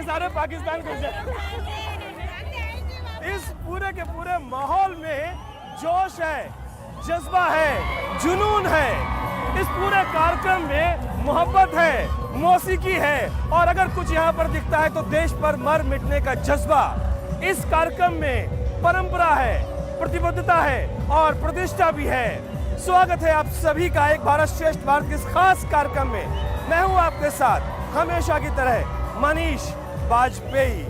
के सारे पाकिस्तान घुस जाए। इस पूरे के पूरे माहौल में जोश है, जज्बा है, जुनून है। इस पूरे कार्यक्रम में मोहब्बत है, मौसीकी है, और अगर कुछ यहाँ पर दिखता है तो देश पर मर मिटने का जज्बा। इस कार्यक्रम में परंपरा है, प्रतिबद्धता है और प्रतिष्ठा भी है। स्वागत है आप सभी का एक भारत श्रेष्ठ भारत के इस खास कार्यक्रम में। मैं हूँ आपके साथ हमेशा की तरह मनीष वाजपेयी।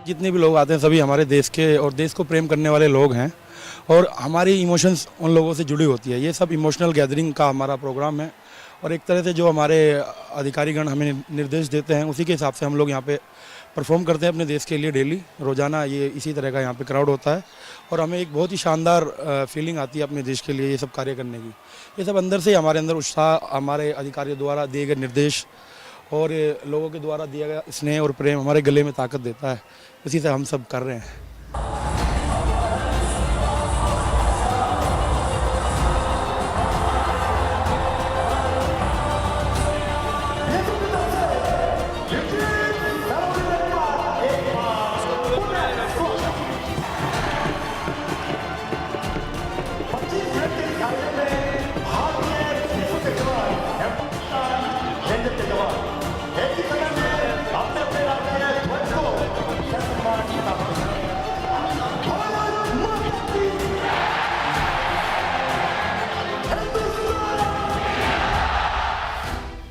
जितने भी लोग आते हैं सभी हमारे देश के और देश को प्रेम करने वाले लोग हैं और हमारी इमोशंस उन लोगों से जुड़ी होती है। ये सब इमोशनल गैदरिंग का हमारा प्रोग्राम है और एक तरह से जो हमारे अधिकारीगण हमें निर्देश देते हैं उसी के हिसाब से हम लोग यहाँ पे परफॉर्म करते हैं अपने देश के लिए डेली रोज़ाना। ये इसी तरह का यहाँ पे क्राउड होता है और हमें एक बहुत ही शानदार फीलिंग आती है अपने देश के लिए ये सब कार्य करने की। ये सब अंदर से हमारे अंदर उत्साह, हमारे अधिकारियों द्वारा दिए गए निर्देश और लोगों के द्वारा दिया गया स्नेह और प्रेम हमारे गले में ताकत देता है। इसी से हम सब कर रहे हैं।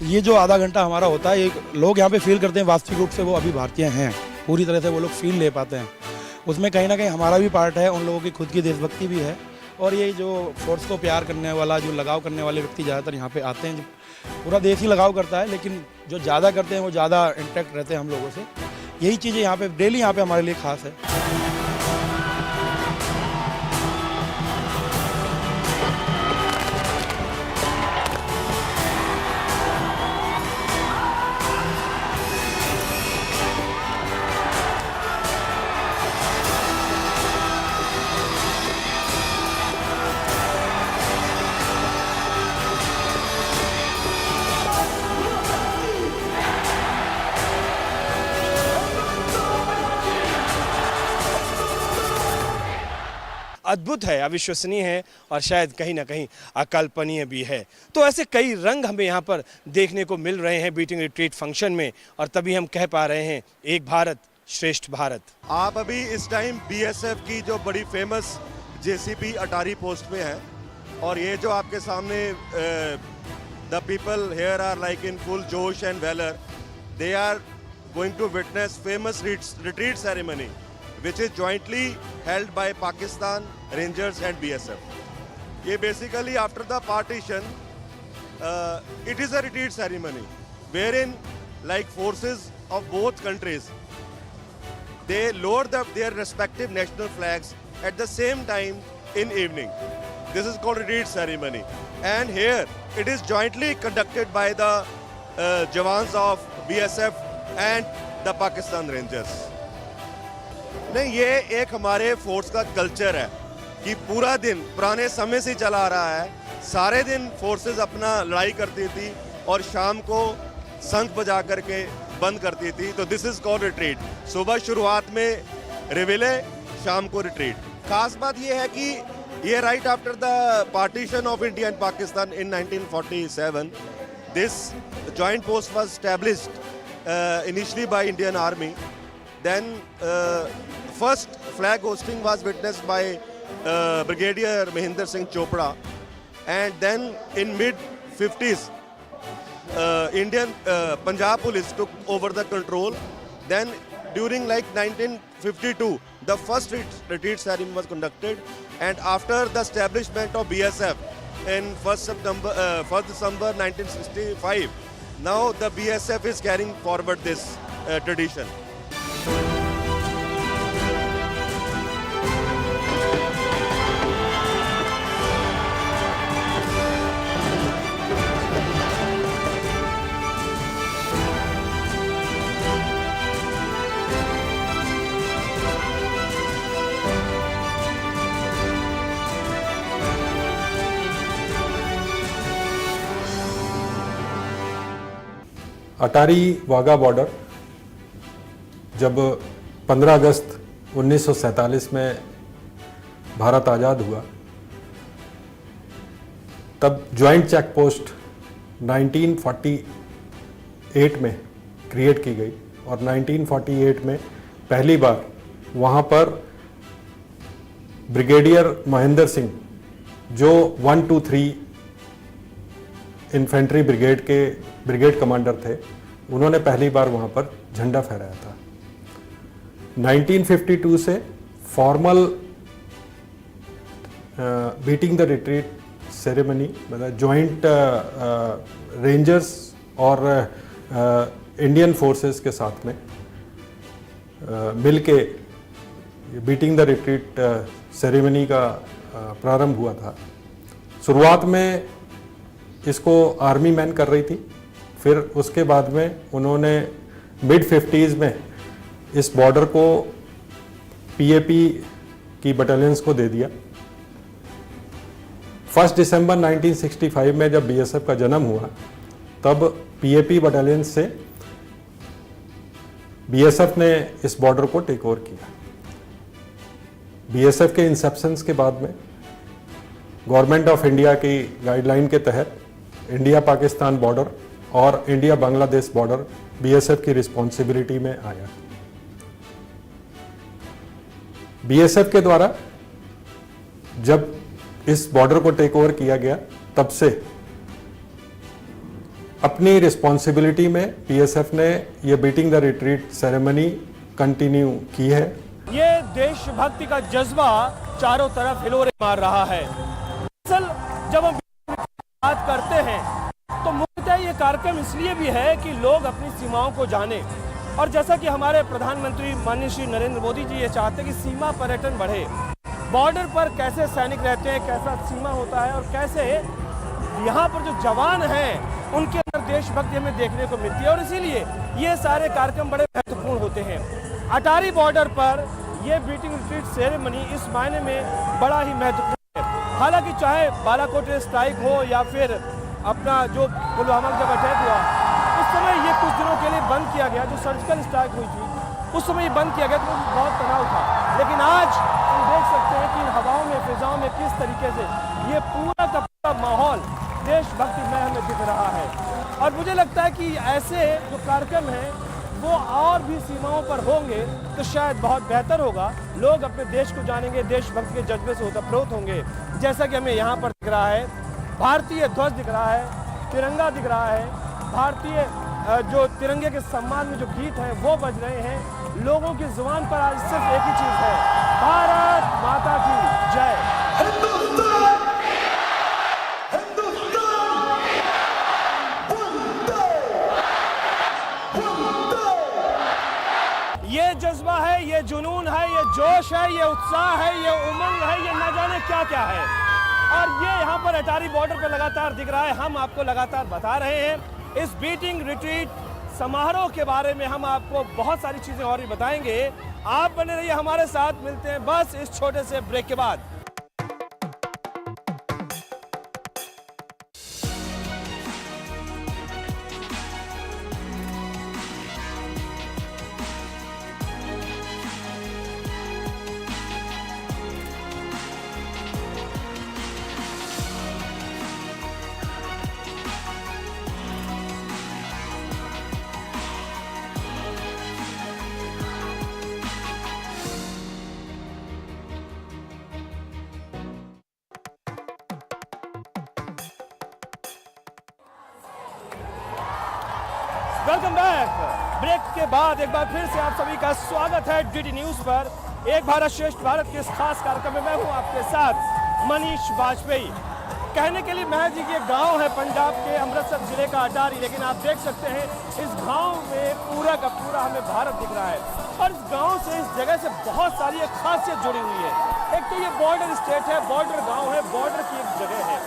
ये जो आधा घंटा हमारा होता है, लोग यहाँ पे फील करते हैं वास्तविक रूप से वो अभी भारतीय हैं, पूरी तरह से वो लोग फील ले पाते हैं। उसमें कहीं ना कहीं हमारा भी पार्ट है, उन लोगों की खुद की देशभक्ति भी है। और ये जो फोर्स को प्यार करने वाला, जो लगाव करने वाले व्यक्ति ज़्यादातर यहाँ पे आते हैं। पूरा देश ही लगाव करता है, लेकिन जो ज़्यादा करते हैं वो ज़्यादा इंटैक्ट रहते हैं हम लोगों से। यही चीज़ें यहाँ पे डेली यहाँ पे हमारे लिए खास है। अद्भुत है, अविश्वसनीय है और शायद कहीं ना कहीं अकल्पनीय भी है। तो ऐसे कई रंग हमें यहाँ पर देखने को मिल रहे हैं बीटिंग रिट्रीट फंक्शन में, और तभी हम कह पा रहे हैं एक भारत श्रेष्ठ भारत। आप अभी इस टाइम बीएसएफ की जो बड़ी फेमस जेसीपी अटारी पोस्ट पे है और ये जो आपके सामने the people here are like in full जोश and valour. They are going to witness famous retreat ceremony which is jointly held by Pakistan Rangers and BSF. ये basically after the partition, it is a retreat ceremony wherein like forces of both countries, they lower their respective national flags at the same time in evening. This is called retreat ceremony, and here it is jointly conducted by the Jawans of BSF and the Pakistan Rangers. नहीं, ये एक हमारे force का culture है कि पूरा दिन पुराने समय से चला आ रहा है। सारे दिन फोर्सेस अपना लड़ाई करती थी और शाम को शंख बजा करके बंद करती थी। तो दिस इज कॉल्ड रिट्रीट। सुबह शुरुआत में रिविले, शाम को रिट्रीट। खास बात ये है कि ये right after the partition of India and Pakistan in 1947, this joint post was established initially by Indian army. Then first flag hosting was witnessed by Brigadier Mahinder Singh Chopra, and then in mid 50s Indian Punjab police took over the control. Then during like 1952, the first retreat ceremony was conducted, and after the establishment of BSF in 1st December 1965, now the BSF is carrying forward this tradition. Attari Wagah border जब 15 अगस्त 1947 में भारत आज़ाद हुआ, तब joint check post 1948 में create की गई और 1948 में पहली बार वहाँ पर ब्रिगेडियर महेंद्र सिंह, जो 123 इन्फेंट्री ब्रिगेड के ब्रिगेड कमांडर थे, उन्होंने पहली बार वहाँ पर झंडा फहराया था। 1952 से formal beating the retreat ceremony, मतलब जॉइंट रेंजर्स और इंडियन फोर्सेस के साथ में मिलके बीटिंग द रिट्रीट सेरेमनी का प्रारंभ हुआ था। शुरुआत में इसको आर्मी मैन कर रही थी, फिर उसके बाद में उन्होंने मिड 50s में इस बॉर्डर को पीएपी की बटालियंस को दे दिया। 1 दिसंबर 1965 में जब बीएसएफ का जन्म हुआ, तब पीएपी बटालियंस से बीएसएफ ने इस बॉर्डर को टेक ओवर किया। बीएसएफ के इंसेप्शंस के बाद में गवर्नमेंट ऑफ इंडिया की गाइडलाइन के तहत इंडिया पाकिस्तान बॉर्डर और इंडिया बांग्लादेश बॉर्डर बीएसएफ की रिस्पॉन्सिबिलिटी में आया। बीएसएफ के द्वारा जब इस बॉर्डर को टेक ओवर किया गया, तब से अपनी रिस्पॉन्सिबिलिटी में बीएसएफ ने ये beating the retreat ceremony continue की है। ये देशभक्ति का जज्बा चारों तरफ हिलोरे मार रहा है। असल जब हम बात करते हैं तो मुख्यतः ये कार्यक्रम इसलिए भी है कि लोग अपनी सीमाओं को जाने, और जैसा कि हमारे प्रधानमंत्री माननीय श्री नरेंद्र मोदी जी ये चाहते हैं कि सीमा पर्यटन बढ़े। बॉर्डर पर कैसे सैनिक रहते हैं, कैसा सीमा होता है, और कैसे यहाँ पर जो जवान हैं उनके अंदर देशभक्ति हमें देखने को मिलती है, और इसीलिए ये सारे कार्यक्रम बड़े महत्वपूर्ण होते हैं। अटारी बॉर्डर पर ये बीटिंग रिट्रीट सेरेमनी इस मायने में बड़ा ही महत्वपूर्ण है। हालांकि चाहे बालाकोट स्ट्राइक हो या फिर अपना जो पुलवामा जब अटैक हुआ, उस समय ये कुछ दिनों के लिए बंद किया गया, जो सर्जिकल स्ट्राइक हुई थी उस समय ये बंद किया गया, तो बहुत तनाव था। लेकिन आज हम देख सकते हैं कि इन हवाओं में, फिजाओं में किस तरीके से ये पूरा का पूरा माहौल देशभक्ति में हमें दिख रहा है। और मुझे लगता है कि ऐसे जो कार्यक्रम हैं वो और भी सीमाओं पर होंगे तो शायद बहुत बेहतर होगा। लोग अपने देश को जानेंगे, देशभक्ति के जज्बे से ओतप्रोत होंगे। जैसा कि हमें यहाँ पर दिख रहा है, भारतीय ध्वज दिख रहा है, तिरंगा दिख रहा है, भारतीय जो तिरंगे के सम्मान में जो गीत हैं वो बज रहे हैं। लोगों की जुबान पर आज सिर्फ एक ही चीज है, भारत माता की जय। ये जज्बा है, ये जुनून है, ये जोश है, ये उत्साह है, ये उमंग है, ये न जाने क्या क्या है। और ये यहाँ पर अटारी बॉर्डर पर लगातार दिख रहा है। हम आपको लगातार बता रहे हैं इस बीटिंग रिट्रीट समारोह के बारे में। हम आपको बहुत सारी चीजें और भी बताएंगे। आप बने रहिए हमारे साथ, मिलते हैं बस इस छोटे से ब्रेक के बाद। Welcome back. ब्रेक के बाद एक बार फिर से आप सभी का स्वागत है डीडी न्यूज पर। एक भारत श्रेष्ठ भारत के इस खास कार्यक्रम में मैं हूं आपके साथ मनीष वाजपेयी। कहने के लिए महज ये गांव है पंजाब के अमृतसर जिले का अटारी, लेकिन आप देख सकते हैं इस गांव में पूरा का पूरा हमें भारत दिख रहा है। और इस गांव से, इस जगह से बहुत सारी एक खासियत जुड़ी हुई है। एक तो ये बॉर्डर स्टेट है, बॉर्डर गांव है, बॉर्डर की एक जगह है।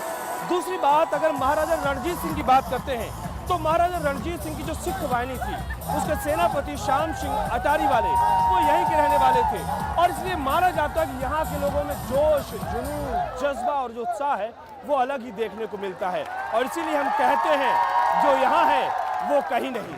दूसरी बात, अगर महाराजा रणजीत सिंह की बात करते हैं तो महाराजा रणजीत सिंह की जो सिख वाहिनी थी उसके सेनापति श्याम सिंह अटारी वाले वो यहीं के रहने वाले थे। और इसलिए माना जाता है कि यहाँ के लोगों में जोश, जुनून, जज्बा और जो उत्साह है वो अलग ही देखने को मिलता है। और इसीलिए हम कहते हैं जो यहाँ है वो कहीं नहीं।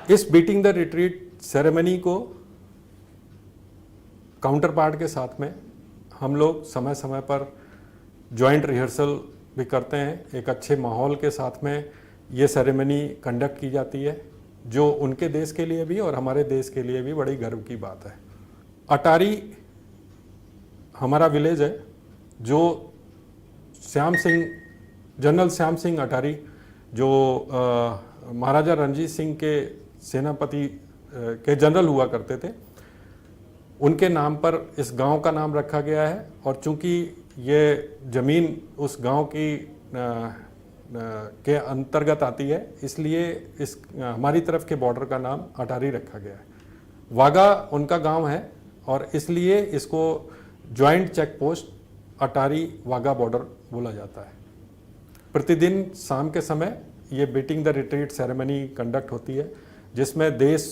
इस बीटिंग द रिट्रीट सेरेमनी को काउंटर पार्ट के साथ में हम लोग समय समय पर जॉइंट रिहर्सल भी करते हैं। एक अच्छे माहौल के साथ में ये सेरेमनी कंडक्ट की जाती है, जो उनके देश के लिए भी और हमारे देश के लिए भी बड़ी गर्व की बात है। अटारी हमारा विलेज है, जो जनरल श्याम सिंह अटारी जो महाराजा रणजीत सिंह के सेनापति के जनरल हुआ करते थे, उनके नाम पर इस गांव का नाम रखा गया है। और चूंकि ये ज़मीन उस गांव की के अंतर्गत आती है, इसलिए इस हमारी तरफ के बॉर्डर का नाम अटारी रखा गया है। वागा उनका गांव है और इसलिए इसको जॉइंट चेक पोस्ट अटारी वागा बॉर्डर बोला जाता है। प्रतिदिन शाम के समय ये beating the retreat ceremony conduct होती है, जिसमें देश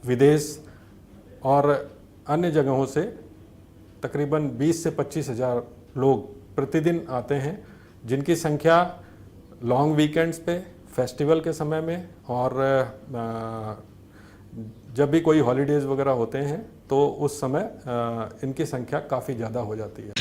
विदेश और अन्य जगहों से तकरीबन 20 से 25 हज़ार लोग प्रतिदिन आते हैं, जिनकी संख्या लॉन्ग वीकेंड्स पे, फेस्टिवल के समय में और जब भी कोई हॉलीडेज़ वगैरह होते हैं तो उस समय इनकी संख्या काफ़ी ज़्यादा हो जाती है।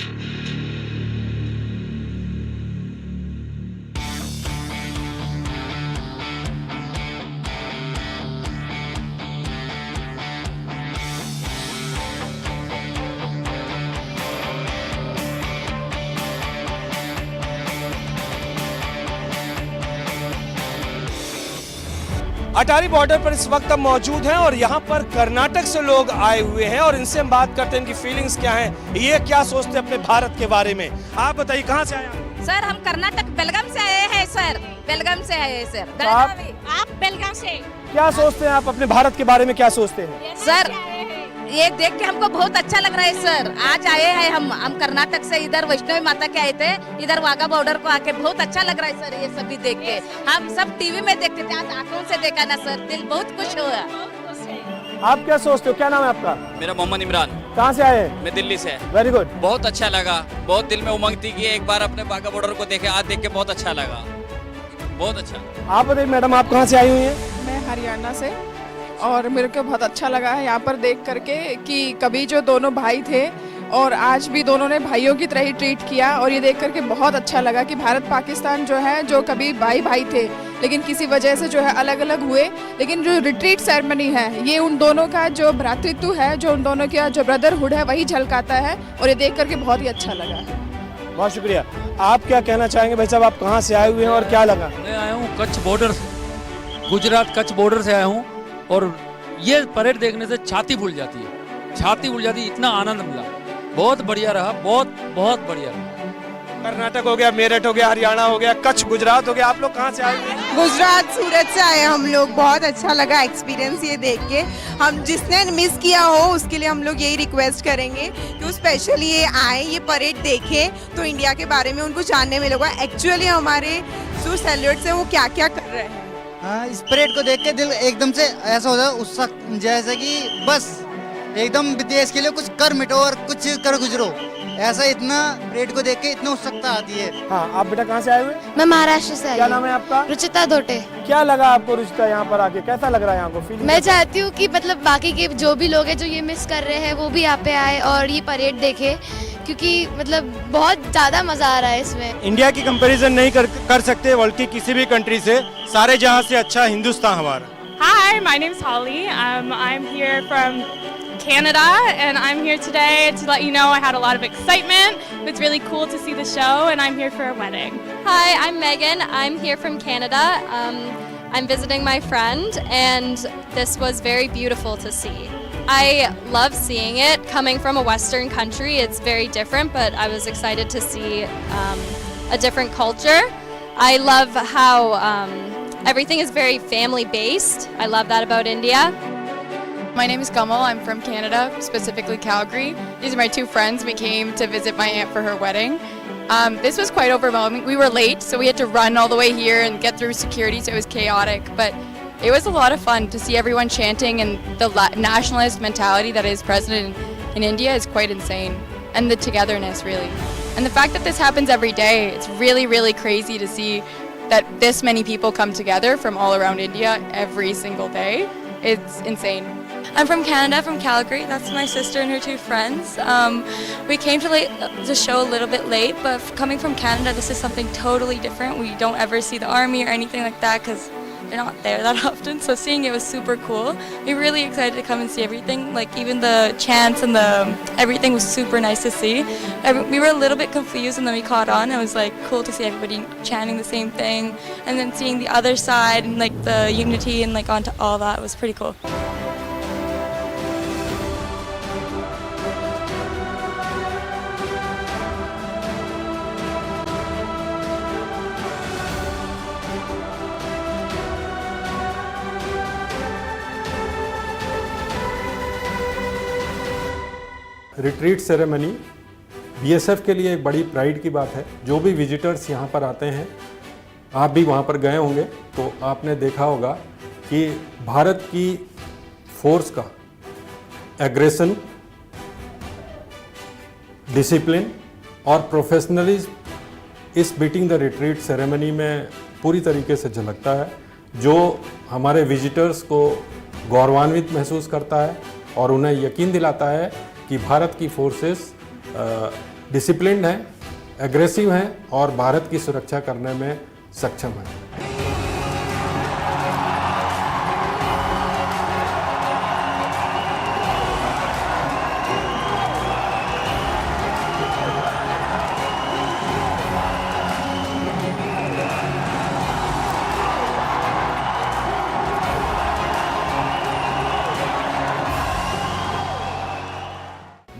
अटारी बॉर्डर पर इस वक्त हम मौजूद हैं और यहाँ पर कर्नाटक से लोग आए हुए हैं और इनसे हम बात करते हैं इनकी फीलिंग्स क्या हैं, ये क्या सोचते हैं अपने भारत के बारे में। आप बताइए कहाँ से आए हैं? सर हम कर्नाटक बेलगाम से आए हैं सर, बेलगाम से आए हैं सर। आप बेलगाम से क्या सोचते हैं आप अपने भारत के बारे में, क्या सोचते हैं? सर ये देख के हमको बहुत अच्छा लग रहा है सर। आज आए हैं हम कर्नाटक से, इधर वैष्णवी माता के आए थे, इधर वाघा बॉर्डर को आके बहुत अच्छा लग रहा है सर। ये सभी देख के हम सब टीवी में देखते थे, आज आंखों से देखा ना सर, दिल बहुत खुश हुआ। आप क्या सोचते हो, क्या नाम है आपका? मेरा मोहम्मद इमरान। कहाँ से आए हैं? मैं दिल्ली से। Very good. बहुत अच्छा लगा, बहुत दिल में उमंग थी कि एक बार अपने वाघा बॉर्डर को देखे, आज देख के बहुत अच्छा लगा, बहुत अच्छा। आप बताइए मैडम, आप कहाँ से आई हुई हैं? मैं हरियाणा से, और मेरे को बहुत अच्छा लगा है यहाँ पर देख करके कि कभी जो दोनों भाई थे और आज भी दोनों ने भाइयों की तरह ही ट्रीट किया। और ये देख करके बहुत अच्छा लगा कि भारत पाकिस्तान जो है, जो कभी भाई भाई थे लेकिन किसी वजह से जो है अलग अलग हुए, लेकिन जो रिट्रीट सेरेमनी है ये उन दोनों का जो भ्रातृत्व है, जो उन दोनों का जो ब्रदरहुड है वही झलकाता है। और ये देख करके बहुत ही अच्छा लगा। बहुत शुक्रिया। आप क्या कहना चाहेंगे भाई साहब, आप कहाँ से आए हुए हैं और क्या लगा? मैं आया हूँ कच्छ बॉर्डर, गुजरात कच्छ बॉर्डर से आया हूँ और ये परेड देखने से छाती भूल जाती है, छाती भूल जाती है, इतना आनंद मिला, बहुत बढ़िया रहा, बहुत बहुत बढ़िया रहा। कर्नाटक हो गया, मेरठ हो गया, हरियाणा हो गया, कच्छ गुजरात हो गया, आप लोग कहाँ से आए हुए हैं? गुजरात सूरत से आए हम लोग। बहुत अच्छा लगा एक्सपीरियंस ये देख के। हम जिसने मिस किया हो उसके लिए हम लोग यही रिक्वेस्ट करेंगे कि वो स्पेशली ये आए, ये परेड देखें तो इंडिया के बारे में उनको जानने मिलेगा एक्चुअली हमारे जो सैल्यूट्स हैं वो क्या क्या कर रहे हैं। हाँ, इस परेड को देख के दिल एकदम से ऐसा होता है उत्साह, जैसे कि बस एकदम देश के लिए कुछ कर मिटो और कुछ कर गुजरो, ऐसा इतना परेड को देख के इतना उत्सुकता आती है। हाँ, आप बेटा कहाँ से आए हुए? मैं महाराष्ट्र से आई हूँ। क्या नाम है आपका? रुचिता धोटे। क्या लगा आपको रुचिता, यहाँ पर आके कैसा लग रहा है? यहाँ को फीलिंग? मैं चाहती हूँ कि मतलब बाकी के जो भी लोग हैं जो ये मिस कर रहे हैं वो भी यहाँ पे आए और ये परेड देखे, क्योंकि मतलब बहुत ज़्यादा मज़ा आ रहा है इसमें। इंडिया की कंपैरिजन नहीं कर सकते वर्ल्ड की किसी भी कंट्री से, सारे जहाँ से अच्छा हिंदुस्तान हमारा। Hi, my name's Holly. I'm here from Canada, and I'm here today to let you know I had a lot of excitement. It's really cool to see the show, and I'm here for a wedding. Hi, I'm Megan. I'm here from Canada. I'm visiting my friend, and this was very beautiful to see. I love seeing it. Coming from a Western country, it's very different, but I was excited to see a different culture. I love how everything is very family-based. I love that about India. My name is Kamal. I'm from Canada, specifically Calgary. These are my two friends. We came to visit my aunt for her wedding. This was quite overwhelming. We were late, so we had to run all the way here and get through security, so it was chaotic. But it was a lot of fun to see everyone chanting, and the nationalist mentality that is present in India is quite insane. And the togetherness, really. And the fact that this happens every day, it's really, really crazy to see that this many people come together from all around India every single day. It's insane. I'm from Canada, from Calgary. That's my sister and her two friends. We came to the show a little bit late, but coming from Canada, this is something totally different. We don't ever see the army or anything like that because they're not there that often. So seeing it was super cool. We were really excited to come and see everything. Like even the chants and everything was super nice to see. We were a little bit confused, and then we caught on. It was like cool to see everybody chanting the same thing, and then seeing the other side and like the unity and like onto all that was pretty cool. Retreat ceremony BSF के लिए एक बड़ी pride की बात है। जो भी visitors यहाँ पर आते हैं, आप भी वहाँ पर गए होंगे तो आपने देखा होगा कि भारत की फोर्स का एग्रेशन, डिसिप्लिन और प्रोफेशनलिज्म इस बीटिंग द रिट्रीट सेरेमनी में पूरी तरीके से झलकता है, जो हमारे विजिटर्स को गौरवान्वित महसूस करता है और उन्हें यकीन दिलाता है कि भारत की फोर्सेस डिसिप्लिन्ड हैं, एग्रेसिव हैं और भारत की सुरक्षा करने में सक्षम हैं।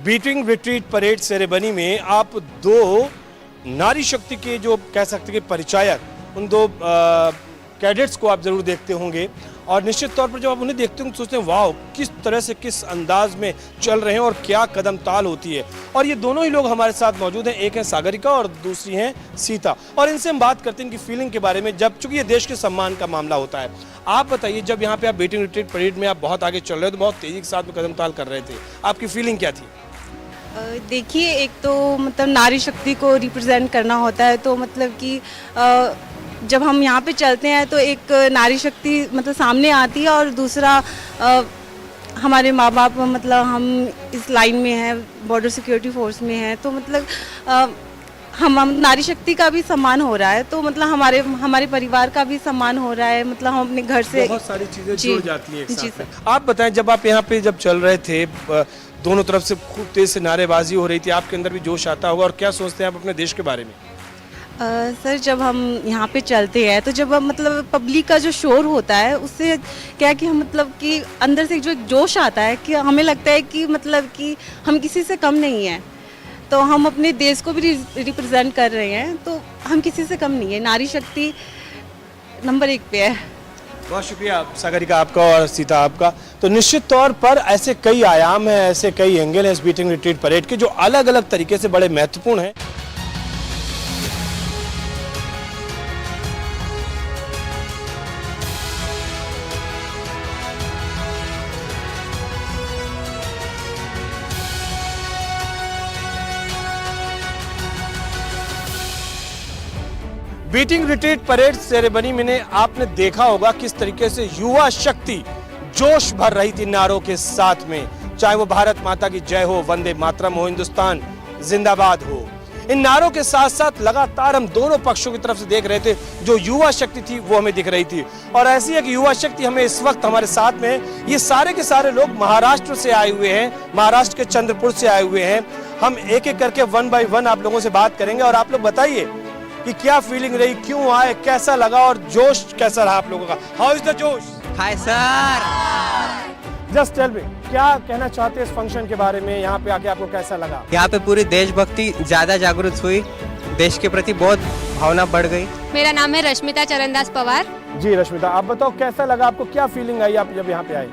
बीटिंग रिट्रीट परेड सेरेमनी में आप दो नारी शक्ति के जो कह सकते हैं कि परिचायक, उन दो कैडेट्स को आप जरूर देखते होंगे, और निश्चित तौर पर जब आप उन्हें देखते होंगे तो सोचते हैं वाह, किस तरह से किस अंदाज में चल रहे हैं और क्या कदम ताल होती है। और ये दोनों ही लोग हमारे साथ मौजूद हैं, एक है सागरिका और दूसरी हैं सीता, और इनसे हम बात करते हैं इनकी फीलिंग के बारे में, जब चूंकि ये देश के सम्मान का मामला होता है। आप बताइए, जब यहाँ पे आप बीटिंग रिट्रीट परेड में आप बहुत आगे चल रहे हो, तो बहुत तेजी के साथ में कदम ताल कर रहे थे, आपकी फीलिंग क्या थी? देखिए, एक तो मतलब नारी शक्ति को रिप्रेजेंट करना होता है, तो मतलब कि जब हम यहाँ पे चलते हैं तो एक नारी शक्ति मतलब सामने आती है, और दूसरा हमारे माँ बाप, मतलब हम इस लाइन में हैं, बॉर्डर सिक्योरिटी फोर्स में हैं, तो मतलब हम नारी शक्ति का भी सम्मान हो रहा है, तो मतलब हमारे परिवार का भी सम्मान हो रहा है, मतलब हम अपने घर से बहुत सारी चीज़ें जुड़ जाती हैं एक साथ में। आप बताएं, जब आप यहाँ पे जब चल रहे थे, दोनों तरफ से खूब तेज से नारेबाजी हो रही थी, आपके अंदर भी जोश आता होगा, और क्या सोचते हैं आप अपने देश के बारे में? सर, जब हम यहाँ पे चलते हैं तो जब मतलब पब्लिक का जो शोर होता है, उससे क्या कि हम मतलब कि अंदर से जो जोश आता है कि हमें लगता है कि मतलब कि हम किसी से कम नहीं हैं, तो हम अपने देश को भी रिप्रेजेंट कर रहे हैं, तो हम किसी से कम नहीं है। नारी शक्ति नंबर 1 पे है। बहुत शुक्रिया सागरिका आपका और सीता आपका। तो निश्चित तौर पर ऐसे कई आयाम हैं, ऐसे कई एंगल हैं इस बीटिंग रिट्रीट परेड के, जो अलग अलग तरीके से बड़े महत्वपूर्ण हैं। बीटिंग रिट्रीट परेड सेरेमनी में आपने देखा होगा किस तरीके से युवा शक्ति जोश भर रही थी नारों के साथ में, चाहे वो भारत माता की जय हो, वंदे मातरम हो, हिंदुस्तान जिंदाबाद हो। इन नारों के साथ साथ लगातार हम दोनों पक्षों की तरफ से देख रहे थे, जो युवा शक्ति थी वो हमें दिख रही थी। और ऐसी एक युवा शक्ति हमें इस वक्त हमारे साथ में, ये सारे के सारे लोग महाराष्ट्र से आए हुए हैं, महाराष्ट्र के चंद्रपुर से आए हुए हैं। हम एक एक करके 1 by 1 आप लोगों से बात करेंगे और आप लोग बताइए कि क्या फीलिंग रही, क्यों आए, कैसा लगा और जोश कैसा रहा आप लोगों का। How is the josh? Hi sir, just tell me, क्या कहना चाहते हैं इस फंक्शन के बारे में, यहाँ पे आके आपको कैसा लगा? यहाँ पे पूरी देशभक्ति ज्यादा जागरूक हुई, देश के प्रति बहुत भावना बढ़ गई। मेरा नाम है रश्मिता चरणदास पवार। जी रश्मिता, आप बताओ कैसा लगा आपको, क्या फीलिंग आई आप जब यहाँ पे आए?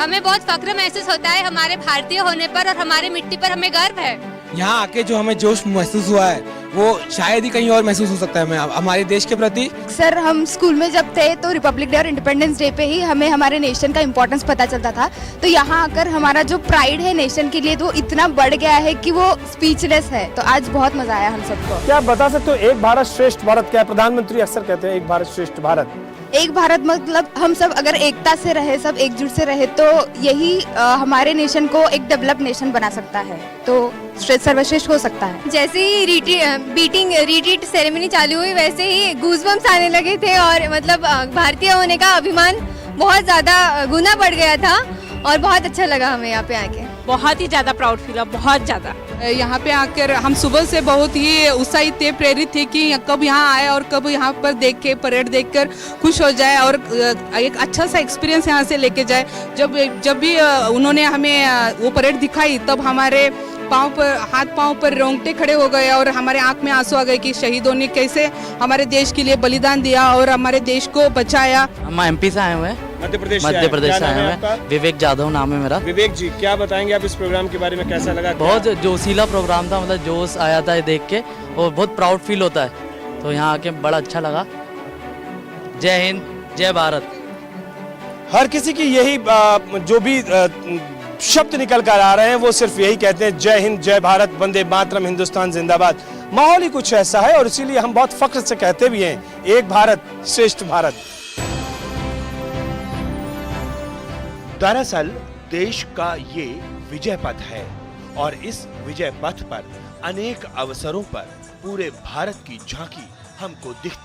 हमें बहुत फक्र महसूस होता है हमारे भारतीय होने पर और हमारी मिट्टी पर हमें गर्व है। यहाँ आके जो हमें जोश महसूस हुआ है वो शायद ही कहीं और महसूस हो सकता है हमें हमारे देश के प्रति। सर, हम स्कूल में जब थे तो रिपब्लिक डे और इंडिपेंडेंस डे पे ही हमें हमारे नेशन का इम्पोर्टेंस पता चलता था। तो यहाँ आकर हमारा जो प्राइड है नेशन के लिए, वो इतना बढ़ गया है कि वो स्पीचलेस है। तो आज बहुत मजा आया हम सबको। क्या आप बता सकते हो एक भारत श्रेष्ठ भारत क्या है? प्रधानमंत्री अक्सर कहते हैं एक भारत श्रेष्ठ भारत। एक भारत मतलब हम सब अगर एकता से रहे, सब एकजुट से रहे, तो यही हमारे नेशन को एक डेवलप नेशन बना सकता है, तो सर्वश्रेष्ठ हो सकता है। जैसे ही रिट्रीट सेरेमनी चालू हुई वैसे ही गूज़बम्स आने लगे थे और मतलब भारतीय होने का अभिमान बहुत ज्यादा गुना बढ़ गया था और बहुत अच्छा लगा हमें यहाँ पे आके। बहुत ही ज्यादा प्राउड फील हुआ, बहुत ज्यादा। यहाँ पे आकर हम सुबह से बहुत ही उत्साहित थे, प्रेरित थे कि कब यहाँ आए और कब यहाँ पर देख के परेड देखकर खुश हो जाए और एक अच्छा सा एक्सपीरियंस यहाँ से लेके जाए। जब भी उन्होंने हमें वो परेड दिखाई तब हमारे हाथ पांव पर रोंगटे खड़े हो गए और हमारे आंख में आंसू आ गए कि शहीदों ने कैसे हमारे देश के लिए बलिदान दिया और हमारे देश को बचाया। हम MP से आए हुए हैं, मध्य प्रदेश से आए हुए हैं। विवेक जाधव नाम है मेरा। विवेक जी, क्या बताएंगे आप इस प्रोग्राम के बारे में, कैसा लगा? बहुत जोशीला प्रोग्राम था, मतलब जोश आया था देख के और बहुत प्राउड फील होता है, तो यहाँ आके बड़ा अच्छा लगा। जय हिंद, जय भारत। हर किसी की यही जो भी शब्द निकल कर आ रहे हैं वो सिर्फ यही कहते हैं, जय हिंद, जय भारत, वंदे मातरम, हिंदुस्तान जिंदाबाद। माहौल ही कुछ ऐसा है और इसीलिए हम बहुत फख्र से कहते भी हैं, एक भारत श्रेष्ठ भारत। दरअसल देश का ये विजय पथ है और इस विजय पथ पर अनेक अवसरों पर पूरे भारत की झांकी हमको दिखती